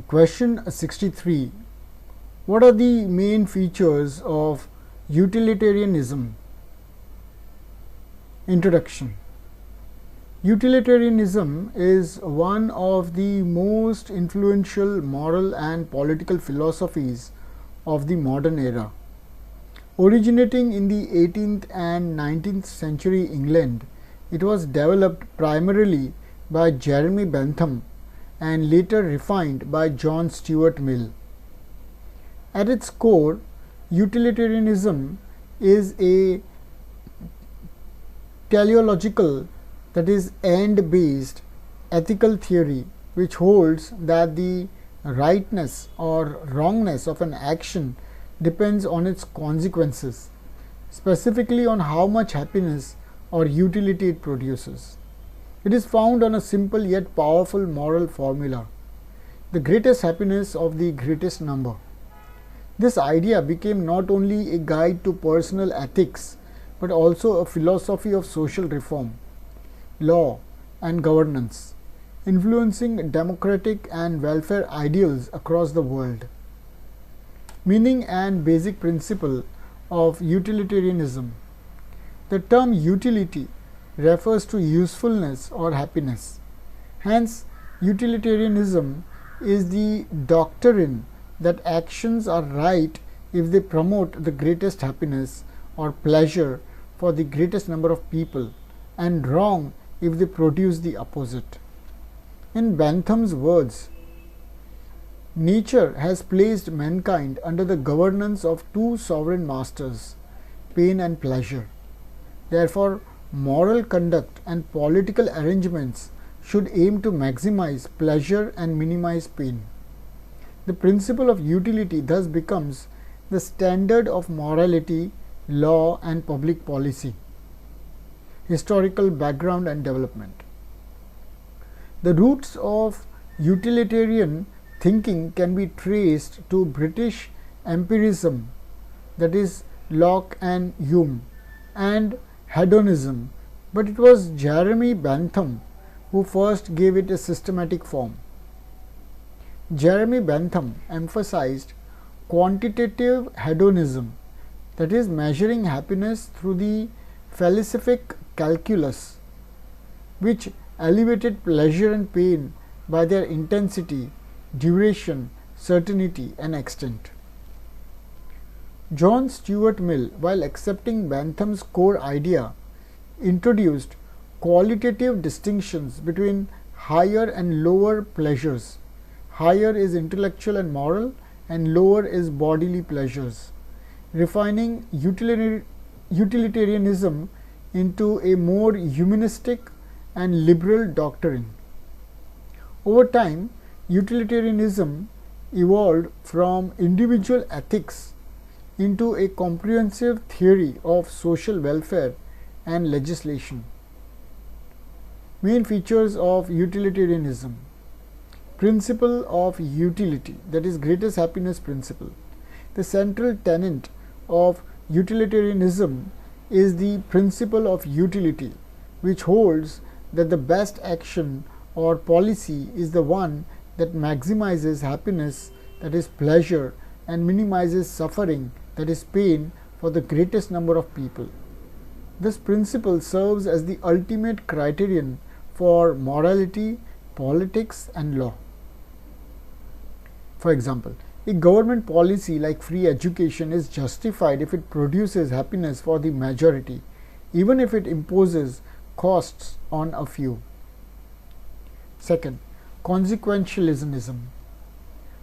Question 63. What are the main features of utilitarianism? Introduction. Utilitarianism is one of the most influential moral and political philosophies of the modern era. Originating in the 18th and 19th century England, it was developed primarily by Jeremy Bentham and later refined by John Stuart Mill. At its core, utilitarianism is a teleological, that is end-based ethical theory which holds that the rightness or wrongness of an action depends on its consequences, specifically on how much happiness or utility it produces. It is found on a simple yet powerful moral formula: the greatest happiness of the greatest number. This idea became not only a guide to personal ethics but also a philosophy of social reform, law, and governance, influencing democratic and welfare ideals across the world. Meaning and basic principle of utilitarianism. The term utility refers to usefulness or happiness. Hence, utilitarianism is the doctrine that actions are right if they promote the greatest happiness or pleasure for the greatest number of people, and wrong if they produce the opposite. In Bentham's words, nature has placed mankind under the governance of two sovereign masters, pain and pleasure. Therefore, moral conduct and political arrangements should aim to maximize pleasure and minimize pain. The principle of utility thus becomes the standard of morality, law, and public policy. Historical background and development. The roots of utilitarian thinking can be traced to British empirism, that is Locke and Hume, and hedonism, but it was Jeremy Bentham who first gave it a systematic form. Jeremy Bentham emphasized quantitative hedonism, that is measuring happiness through the philosophic calculus, which elevated pleasure and pain by their intensity, duration, certainty, and extent. John Stuart Mill, while accepting Bentham's core idea, introduced qualitative distinctions between higher and lower pleasures. Higher is intellectual and moral, and lower is bodily pleasures, refining utilitarianism into a more humanistic and liberal doctrine. Over time, utilitarianism evolved from individual ethics into a comprehensive theory of social welfare and legislation. Main features of utilitarianism. Principle of utility, that is greatest happiness principle. The central tenet of utilitarianism is the principle of utility, which holds that the best action or policy is the one that maximizes happiness, that is pleasure, and minimizes suffering, that is pain, for the greatest number of people. This principle serves as the ultimate criterion for morality, politics, and law. For example, a government policy like free education is justified if it produces happiness for the majority, even if it imposes costs on a few. Second, consequentialism,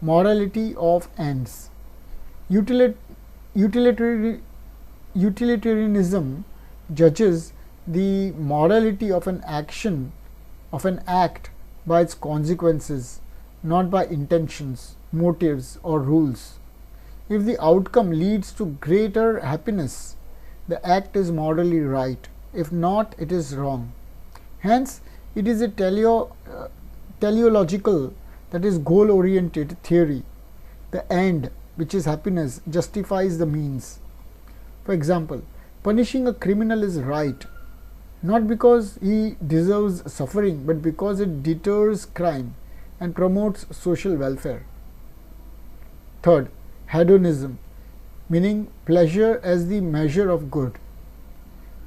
morality of ends. Utilitarianism judges the morality of an action, of an act, by its consequences, not by intentions, motives, or rules. If the outcome leads to greater happiness, the act is morally right. If not, it is wrong. Hence, it is a teleological, that is goal-oriented theory. The end, which is happiness, justifies the means. For example, punishing a criminal is right, not because he deserves suffering, but because it deters crime. and promotes social welfare. Third, hedonism, meaning pleasure as the measure of good.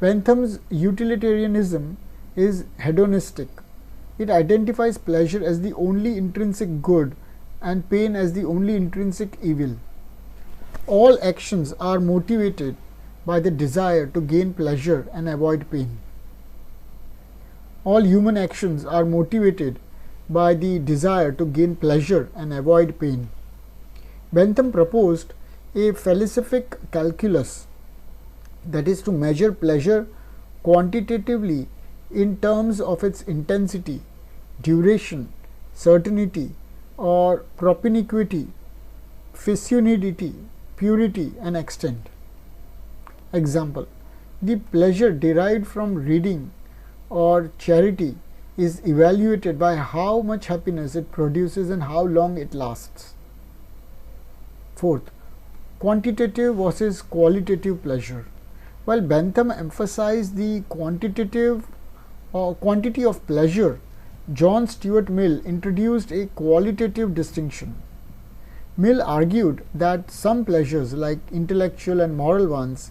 Bentham's utilitarianism is hedonistic. It identifies pleasure as the only intrinsic good and pain as the only intrinsic evil. All actions are motivated by the desire to gain pleasure and avoid pain. All human actions are motivated by the desire to gain pleasure and avoid pain. Bentham proposed a philosophic calculus, that is to measure pleasure quantitatively in terms of its intensity, duration, certainty or propinquity, fecundity, purity and extent. Example: the pleasure derived from reading or charity is evaluated by how much happiness it produces and how long it lasts. Fourth, quantitative versus qualitative pleasure. While Bentham emphasized the quantitative quantity of pleasure, John Stuart Mill introduced a qualitative distinction. Mill argued that some pleasures, like intellectual and moral ones,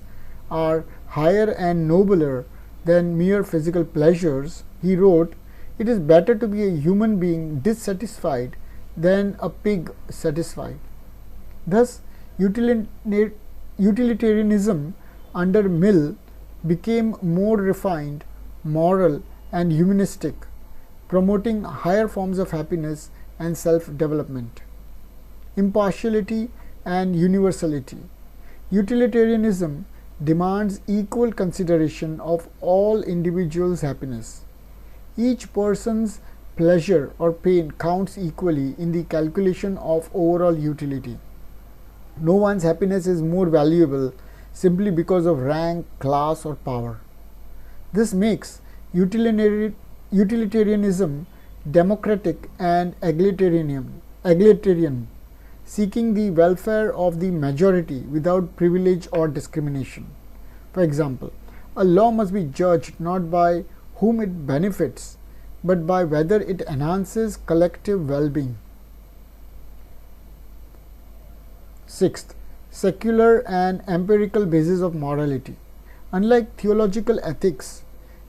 are higher and nobler than mere physical pleasures. He wrote, "It is better to be a human being dissatisfied than a pig satisfied." Thus, utilitarianism under Mill became more refined, moral and humanistic, promoting higher forms of happiness and self-development. Impartiality and universality. Utilitarianism demands equal consideration of all individuals' happiness. Each person's pleasure or pain counts equally in the calculation of overall utility. No one's happiness is more valuable simply because of rank, class or power. This makes utilitarianism democratic and egalitarian, seeking the welfare of the majority without privilege or discrimination. For example, a law must be judged not by whom it benefits, but by whether it enhances collective well-being. Sixth, secular and empirical basis of morality. Unlike theological ethics,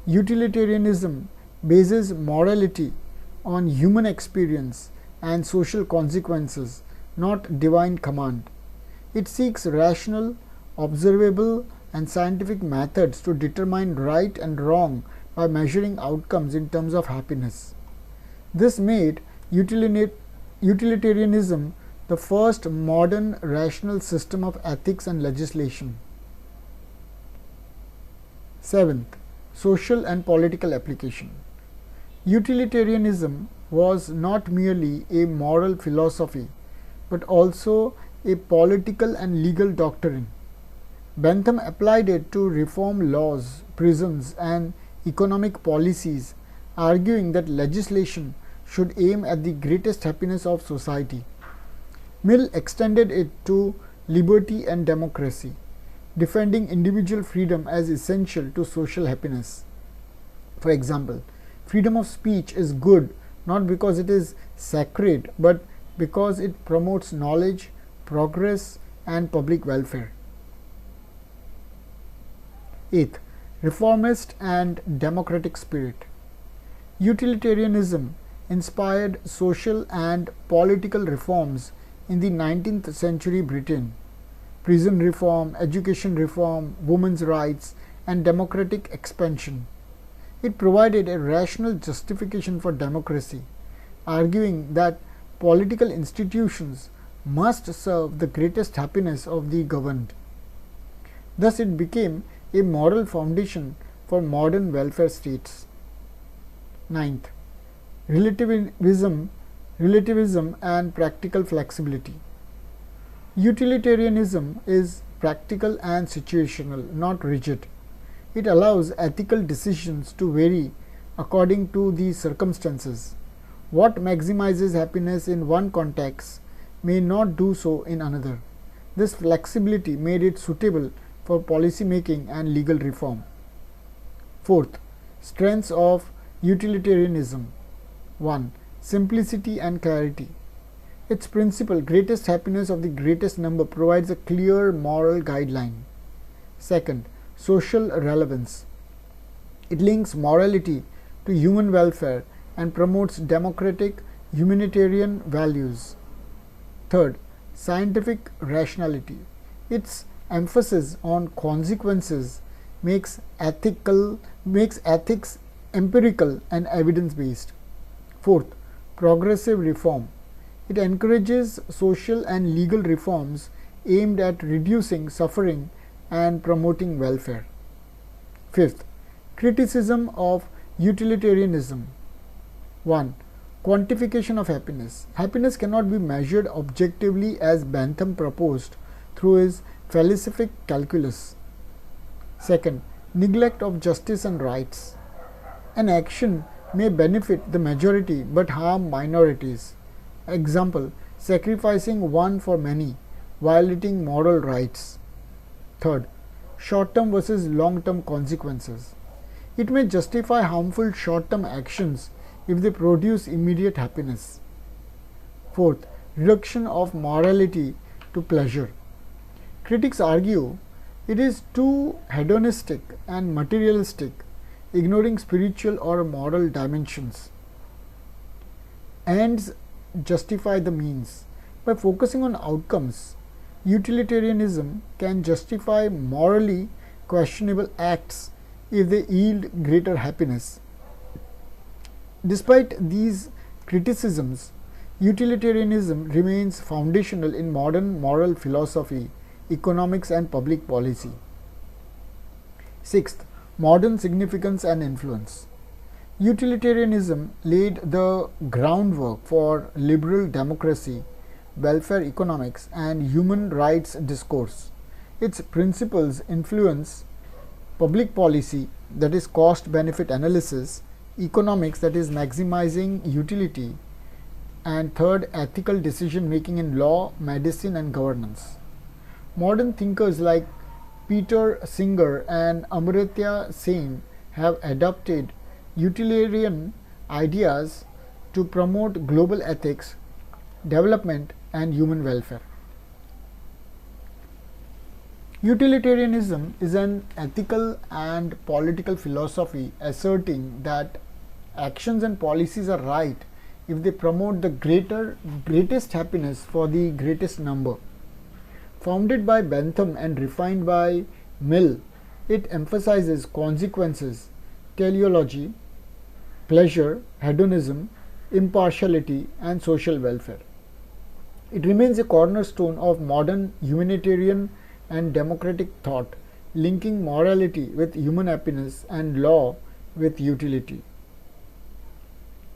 utilitarianism bases morality on human experience and social consequences, not divine command. It seeks rational, observable and scientific methods to determine right and wrong by measuring outcomes in terms of happiness. This made utilitarianism the first modern rational system of ethics and legislation. Seventh, social and political application. Utilitarianism was not merely a moral philosophy, but also a political and legal doctrine. Bentham applied it to reform laws, prisons, and economic policies, arguing that legislation should aim at the greatest happiness of society. Mill extended it to liberty and democracy, defending individual freedom as essential to social happiness. For example, freedom of speech is good not because it is sacred, but because it promotes knowledge, progress, and public welfare. Eighth, reformist and democratic spirit. Utilitarianism inspired social and political reforms in the 19th century Britain. Prison reform, education reform, women's rights, and democratic expansion. It provided a rational justification for democracy, arguing that political institutions must serve the greatest happiness of the governed. Thus, it became a moral foundation for modern welfare states. Ninth, relativism and practical flexibility. Utilitarianism is practical and situational, not rigid. It allows ethical decisions to vary according to the circumstances. What maximizes happiness in one context may not do so in another. This flexibility made it suitable for policy making and legal reform. Fourth, strengths of utilitarianism. 1. simplicity and clarity. Its principle, greatest happiness of the greatest number, provides a clear moral guideline. Second, social relevance. It links morality to human welfare and promotes democratic humanitarian values. Third, scientific rationality. Its emphasis on consequences makes ethics empirical and evidence based. Fourth, progressive reform. It encourages social and legal reforms aimed at reducing suffering and promoting welfare. Fifth, criticism of utilitarianism. 1. Quantification of happiness. Happiness cannot be measured objectively as Bentham proposed through his philosophic calculus. Second, neglect of justice and rights. An action may benefit the majority but harm minorities. Example, sacrificing one for many, violating moral rights. Third, short-term versus long-term consequences. It may justify harmful short-term actions if they produce immediate happiness. Fourth, reduction of morality to pleasure. Critics argue it is too hedonistic and materialistic, ignoring spiritual or moral dimensions. Ends justify the means. By focusing on outcomes, utilitarianism can justify morally questionable acts if they yield greater happiness. Despite these criticisms, utilitarianism remains foundational in modern moral philosophy, economics and public policy. Sixth, modern significance and influence. Utilitarianism laid the groundwork for liberal democracy, welfare economics and human rights discourse. Its principles influence public policy, that is cost benefit analysis, economics, that is maximizing utility, and third, ethical decision making in law, medicine and governance. Modern thinkers like Peter Singer and Amartya Sen have adopted utilitarian ideas to promote global ethics, development and human welfare. Utilitarianism is an ethical and political philosophy asserting that actions and policies are right if they promote the greatest happiness for the greatest number. Founded by Bentham and refined by Mill, it emphasizes consequences, teleology, pleasure, hedonism, impartiality and social welfare. It remains a cornerstone of modern humanitarian and democratic thought, linking morality with human happiness and law with utility.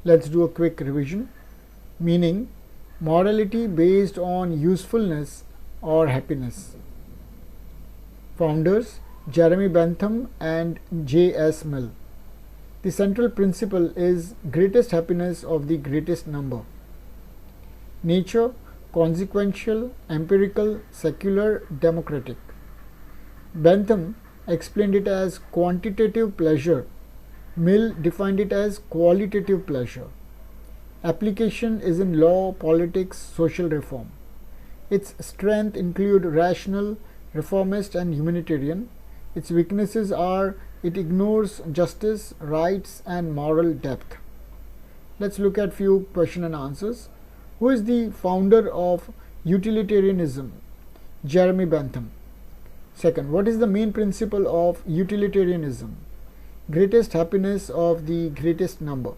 Let's do a quick revision. Meaning, morality based on usefulness or happiness. Founders, Jeremy Bentham and J.S. Mill. The central principle is greatest happiness of the greatest number. Nature, consequential, empirical, secular, democratic. Bentham explained it as quantitative pleasure. Mill defined it as qualitative pleasure. Application is in law, politics, social reform. Its strengths include rational, reformist and humanitarian. Its weaknesses are it ignores justice, rights and moral depth. Let's look at few question and answers. Who is the founder of utilitarianism? Jeremy Bentham. Second, what is the main principle of utilitarianism? Greatest happiness of the greatest number.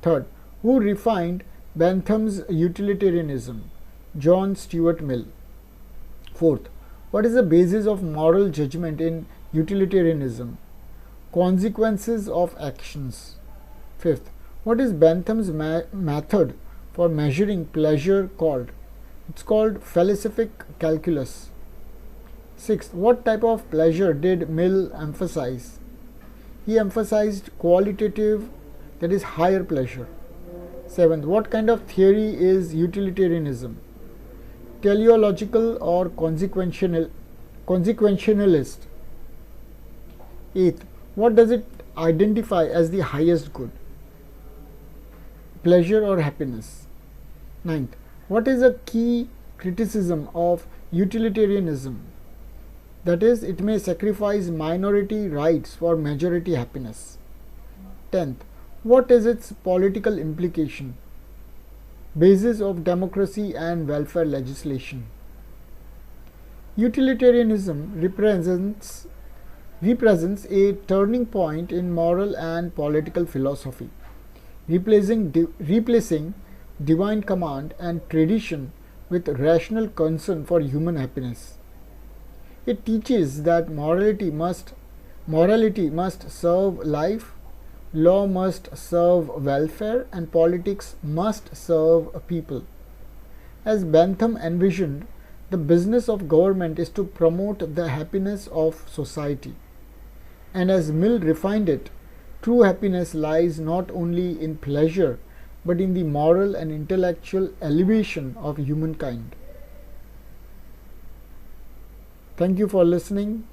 Third, who refined Bentham's utilitarianism? John Stuart Mill. Fourth, what is the basis of moral judgment in utilitarianism? Consequences of actions. Fifth, what is Bentham's method for measuring pleasure called? It's called philosophic calculus. Sixth, what type of pleasure did Mill emphasize? He emphasized qualitative, that is higher pleasure. Seventh, what kind of theory is utilitarianism? Teleological or consequentialist? Eighth, what does it identify as the highest good? pleasure or happiness. Ninth, what is a key criticism of utilitarianism? That is, it may sacrifice minority rights for majority happiness. 10th, what is its political implication? Basis of democracy and welfare legislation. Utilitarianism represents a turning point in moral and political philosophy, replacing divine command and tradition with rational concern for human happiness. It teaches that morality must serve life, law must serve welfare, and politics must serve people. As Bentham envisioned, the business of government is to promote the happiness of society. And as Mill refined it, true happiness lies not only in pleasure but in the moral and intellectual elevation of humankind. Thank you for listening.